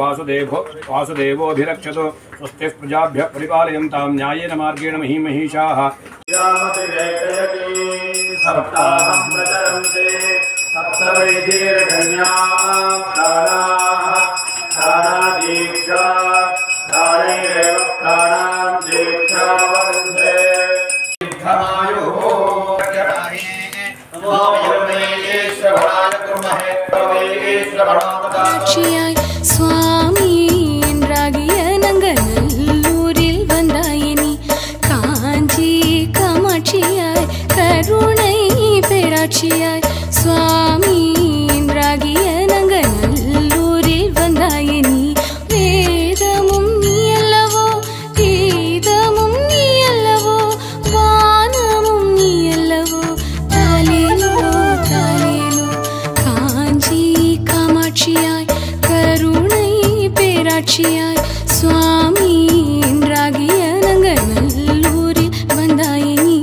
वासुदेवोऽधिरक्षतु स्वस्ति प्रजाभ्यः परिपालयन्तां न्यायेन मार्गेण महीमहीषाः सप्ताहं प्रचरन्ते सप्तवैधीर्गण्याः प्राणादीक्षा प्राणैरेव प्राणां दीक्षा वन्दे स्वामी என்றாகிய நங்கநல்லூரில் வந்தாயனி காஞ்சி காமாட்சியாய் கருணை பேராட்சியாய் சுவாமி என்றாகிய நங்கநல்லூரில் வந்தாயனி வேதமும் நீ அல்லவோ கீதமும் நீ அல்லவோ வானமும் நீ அல்லவோ தாலேலோ தாலேலோ காஞ்சி காமாட்சியாய் கருணை பேராட்சியாய் சுவாமி என்றாகிய நங்கநல்லூரில் வந்தாயனி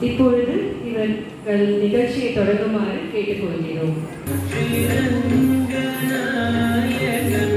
இப்பொழுது இவர்கள் நிகழ்ச்சியை தொடங்குமாறு கேட்டுக்கொள்கிறோம். Sri Ranganayakan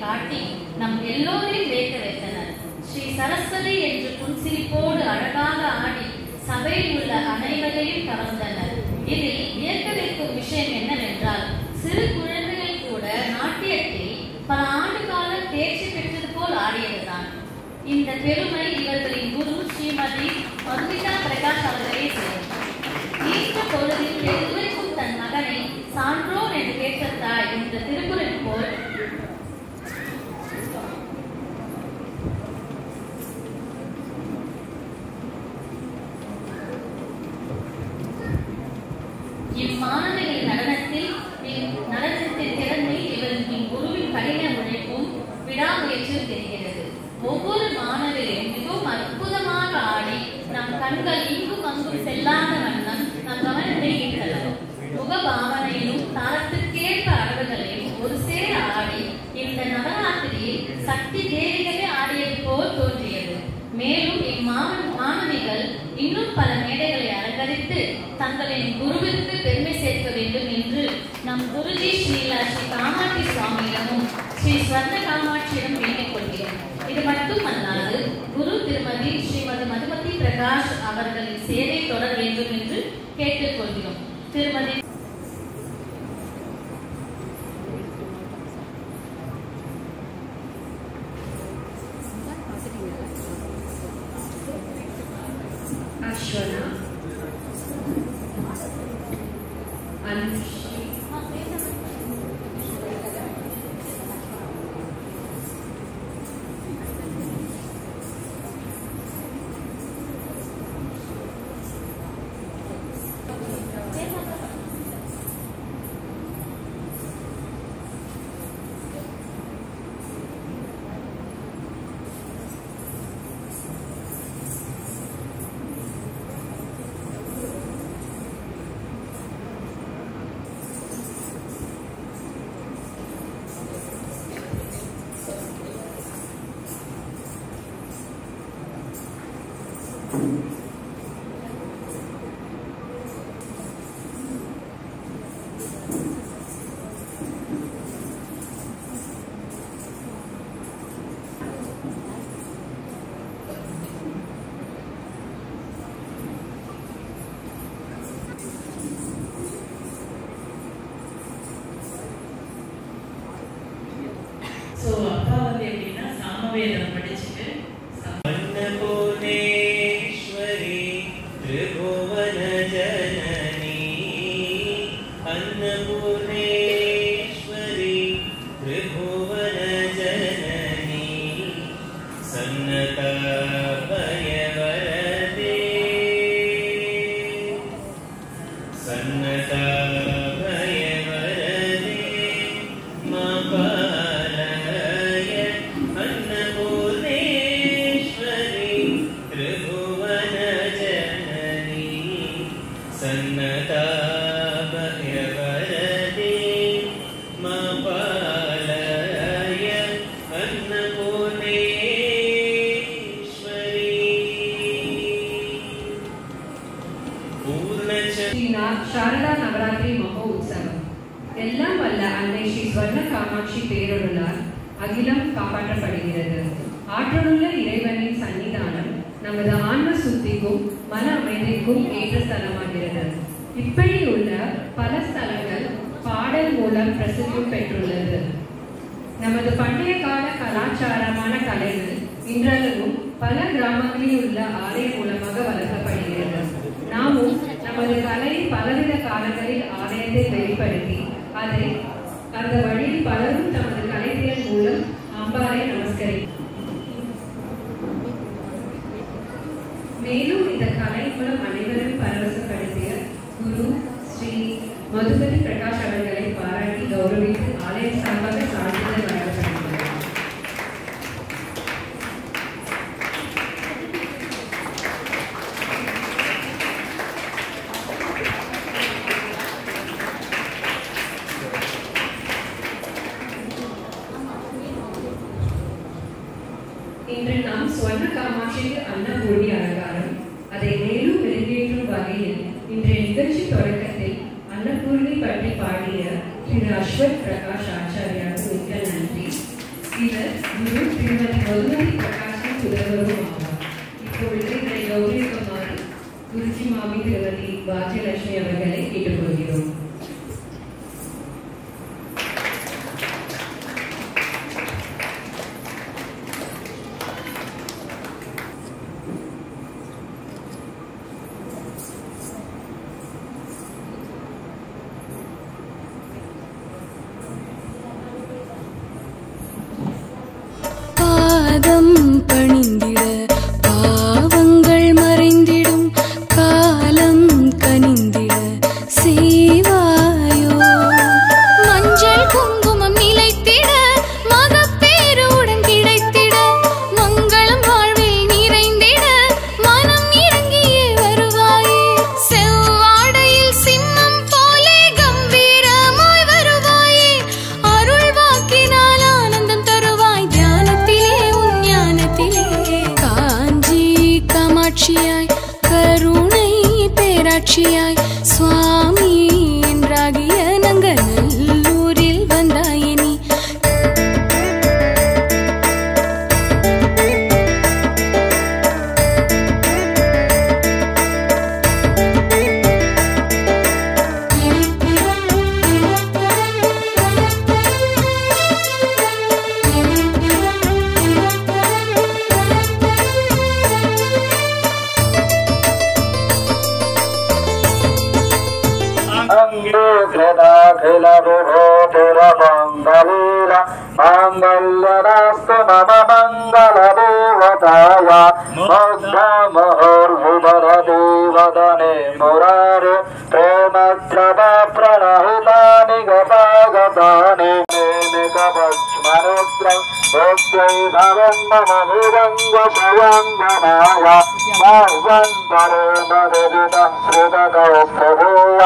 காட்டி நம் எல்லோரையும் வேக்க வைத்தனர். ஸ்ரீ சரஸ்வதி என்று புன்சிரிப்போடு அழகாக ஆடி சபையில் உள்ள அனைவரையும் கவர்ந்தனர். இதில் வியக்க வைக்கும் விஷயம் என்னவென்றால், சிறு குழந்தைகள் கூட நாட்டியத்தில் பல ஆண்டு காலம் தேர்ச்சி பெற்றது போல் ஆடியதுதான். இந்த பெருமை இவர்களின் குரு ஸ்ரீமதி மதுமிதா பிரகாஷ் அவர்களே சேரும். ஈஸ்வர பொழுதில் எதுவரைக்கும் தன் மகனை சான்றோன் என்று கேட்ட தாய் இந்த திருக்குறள் போல் இம்மாணவிகளின் நடனத்தின் திறமை இவர்களின் குருவின் கடின உழைப்பும் விடாமுயற்சியும் தெரிகிறது. ஒவ்வொரு மாணவரையும் மிகவும் அற்புதமாக ஆடி நம் கண்கள் இங்கும் அங்கும் செல்லாத வண்ணம் நம் கவனத்தை ஈர்க்கலாம். முக பாவனையிலும் தாளத்திற்கேற்ப அளவுகளையும் ஒரு சேர ஆடி இந்த நவராத்திரியில் சக்தி தேவிகளே ஆடியது போல் தோன்றியது. மேலும் இம்மாணவிகள் இன்னும் பல மேடைகளை அலங்கரித்து தங்களின் குருவிற்கு பெருமை சேர்க்க வேண்டும் என்று நம் குருஜி ஸ்ரீலா ஸ்ரீ காமாட்சி சுவாமியிடமும் ஸ்ரீ ஸ்வர்ண காமாட்சியிடம் வேண்டிக் கொள்கிறோம். இது மட்டுமல்லாது குரு திருமதி ஸ்ரீமதி மதுமதி பிரகாஷ் அவர்களின் சேவை தொடர வேண்டும் என்று கேட்டுக்கொள்கிறோம். திருமதி அஸ்வனா, அனுஷ்ரீ, ஸோ அப்பா வந்து எப்படின்னா சாமவேதம் படிச்சுட்டு அன்னபூர்ணேஸ்வரி திரிபுவன ஜனனி, அன்னபூர்ணேஸ்வரி திரிபுவன ஜனனி, சன்னதா பயவரதே, சன்னதா சாரதா நவராத்திரி மகோ உற்சவம். எல்லாம் வல்ல அன்னை ஸ்ரீ ஸ்வர்ண காமாட்சி பேரொருளால் அகிலம் காப்பாற்றப்படுகிறது. ஆற்றலுள்ள இறைவனின் சன்னிதானம் நமது ஆன்ம சுத்திக்கும் மன அமைதிக்கும் ஏற்ற ஸ்தலமாகிறது. இப்படி உள்ள பல ஸ்தலங்கள் பாடல் மூலம் பிரசித்தி பெற்றுள்ளது. நமது பண்டைய கால கலாச்சாரமான கலைகள் இன்றளவும் பல கிராமங்களில் உள்ள ஆலயம் மூலமாக வளர்க்கப்படுகிறது. நாமும் நமது கலை பலவித காலங்களில் ஆலயத்தை வெளிப்படுத்தி அந்த வழியில் பலரும் தமது கலைத்திறன் மூலம் அம்பாரை நமஸ்கரிக்கும். மேலும் இந்த கலை மூலம் அனைவரும் பரவசப்படுத்திய குரு ஸ்ரீ மதுமதி பிரகாஷ் அவர்களை பாராட்டி கௌரவித்து ஆலய சார்பாக சான்றிதழ் வழங்கப்படுகிறது. இன்று நாம் ஸ்வர்ண காமாட்சிக்கு அன்னபூர்ணி அலங்காரம் அதை மேலும் மெருகேற்றும் வகையில் இன்றைய நிகழ்ச்சி தொடக்கத்தில் அன்னபூர்ணி பற்றி பாடிய திரு அஸ்வத் பிரகாஷ் ஆச்சாரியாவுக்கு மிக்க நன்றி. இவர் குரு திருமதி மதுமதி பிரகாஷின் புதல்வரும் ஆவார். இப்பொழுது இதை கௌரவிக்குமாறு குருஜி மாமி திருமதி பாக்கியலட்சுமி அவர்களை கேட்டுக்கொள்கிறோம். பாதம் பணிந்திட பாவங்கள் மறைந்திடும் காலம் கனிந்திட செய்வாயோ. மஞ்சள் குங்குமம் நிலைத்திட மகப்பேருடன் கிடைத்திட மங்களம் வாழ்வில் நிறைந்திட மனம் இறங்கியே வருவாயே. செவ்வாடையில் சிம்மம் போலே கம்பீரமாய் வருவாயே. அருள் வாக்கினால் ஆனந்தம் தருவாய் தியானத்திலே உன் ஞானத்திலே. காஞ்சி காமாட்சியாய் கருணை பேராட்சியாய் சுவாமி என்றாகிய நங்கநல்லூரில் வந்தாயே நீ. मांगल्यदास्तु मम मंगलदेवताय मुग्धमहोर्विभरदेवदने मुरारे प्रेमद्रवप्रणहितानि गतागतानि मेनिकवक्ष्मरुद्रं भोक्त्यै भवन् मम विरङ्गशयङ्गनाय सर्वं परेम विदितः श्रुतकौस्तभूय